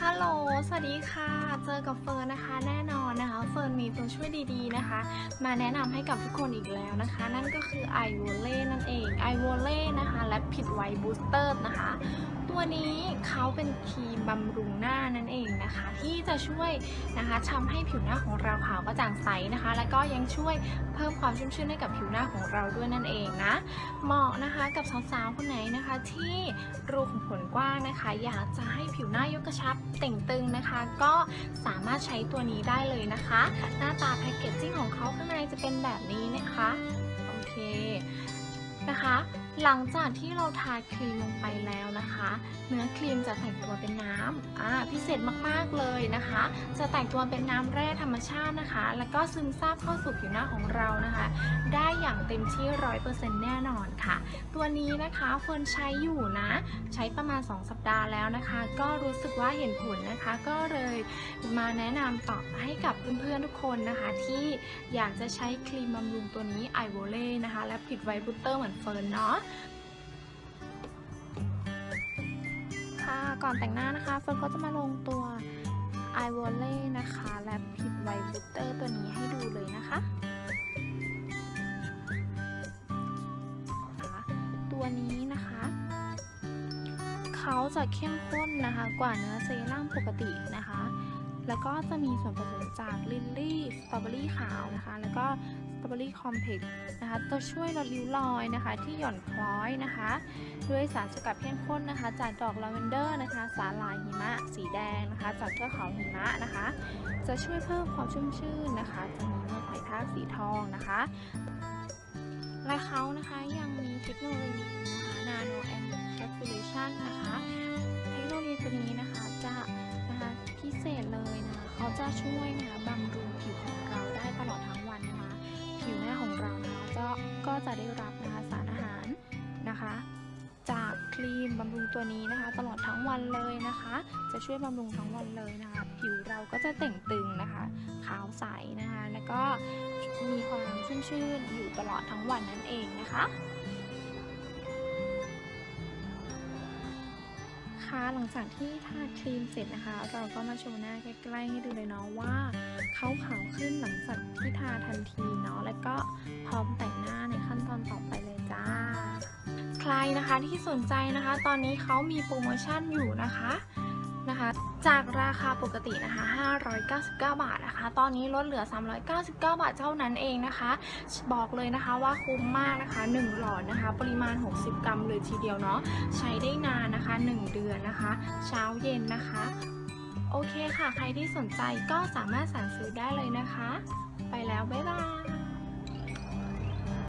ฮัลโหลสวัสดีค่ะเจอกับเฟิร์นนะคะแน่นอนนะคะเฟิร์นมีตัวช่วยดีๆนะคะมาแนะนำให้กับทุกคนอีกแล้วนะคะนั่นก็คือไอวอเรนั่นเองไอวอเรนะคะและผิดไวบูสเตอร์นะคะตัวนี้เขาเป็นครีมบำรุงหน้านั่นเองนะคะที่จะช่วยนะคะทำให้ผิวหน้าของเราขาวกระจ่างใสนะคะแล้วก็ยังช่วยเพิ่มความชุ่มชื้นให้กับผิวหน้าของเราด้วยนั่นเองนะเหมาะนะคะกับสาวๆคนไหนนะคะที่รูขุมขนกว้างนะคะอยากจะให้ผิวหน้ายกกระชับเต่งตึงนะคะก็สามารถใช้ตัวนี้ได้เลยนะคะหน้าตาแพคเกจจิ้งของเขาข้างในจะเป็นแบบนี้นะคะโอเคนะคะหลังจากที่เราทาครีมลงไปแล้วนะคะเนื้อครีมจะแตกตัวเป็นน้ำพิเศษมากๆเลยนะคะจะแตกตัวเป็นน้ำแร่ธรรมชาตินะคะแล้วก็ซึมซาบเข้าสู่ผิวหน้าของเรานะคะได้อย่างเต็มที่ 100% แน่นอนค่ะตัวนี้นะคะเฟิร์นใช้อยู่นะใช้ประมาณ2 สัปดาห์แล้วนะคะก็รู้สึกว่าเห็นผลนะคะก็เลยมาแนะนำต่อให้กับเพื่อนๆทุกคนนะคะที่อยากจะใช้ครีมบำรุงตัวนี้ไอวอเล่นะคะและผิดไวบูสเตอร์เหมือนเฟิร์นเนาะก่อนแต่งหน้านะคะเฟิร์นก็จะมาลงตัวไอวอเล่นะคะและผิดไวบูสเตอร์ตัวนี้ให้ดูเลยนะคะตัวนี้นะคะเขาจะเข้มข้นนะคะกว่าเนื้อเซรั่มปกตินะคะแล้วก็จะมีส่วนผสมจากลิลลี่สตรอเบอรี่ขาวนะคะแล้วก็สตรอเบอรี่คอมเพล็กซ์นะคะจะช่วยลดริ้วรอยนะคะที่หย่อนคล้อยนะคะด้วยสารสกัดเข้มข้นนะคะจากดอกลาเวนเดอร์นะคะสาหร่ายหิมะสีแดงนะคะจากเทือกเขาหิมะนะคะจะช่วยเพิ่มความชุ่มชื่นนะคะจะมีเม็ดไผ่ทากสีทองนะคะและเขานะคะยังมีเทคโนโลยีนะคะ Nano Encapsulation นะคะเทคโนโลยีตัวนี้นะคะจะพิเศษเลยนะคะเขาจะช่วยนะคะบำรุงผิวของเราได้ตลอดทั้งวันนะคะผิวหน้าของเรานะคะก็จะได้รับนะคะสารอาหารนะคะจากครีมบำรุงตัวนี้นะคะตลอดทั้งวันเลยนะคะจะช่วยบำรุงทั้งวันเลยนะคะผิวเราก็จะเต่งตึงนะคะขาวใสนะคะแล้วก็มีความชุ่มชื่นอยู่ตลอดทั้งวันนั่นเองนะคะหลังจากที่ทาครีมเสร็จนะคะเราก็มาโชว์หน้าใกล้ๆให้ดูเลยเนาะว่าเขาขาวขึ้นหลังจากที่ทาทันทีเนาะแล้วก็พร้อมแต่งหน้าในขั้นตอนต่อไปเลยจ้าใครนะคะที่สนใจนะคะตอนนี้เขามีโปรโมชั่นอยู่นะคะจากราคาปกตินะคะ599 บาทนะคะตอนนี้ลดเหลือ399 บาทเท่านั้นเองนะคะบอกเลยนะคะว่าคุ้มมากนะคะ1 หลอดนะคะปริมาณ60 กรัมเลยทีเดียวเนาะใช้ได้นานนะคะ1 เดือนนะคะเช้าเย็นนะคะโอเคค่ะใครที่สนใจก็สามารถสั่งซื้อได้เลยนะคะไปแล้ว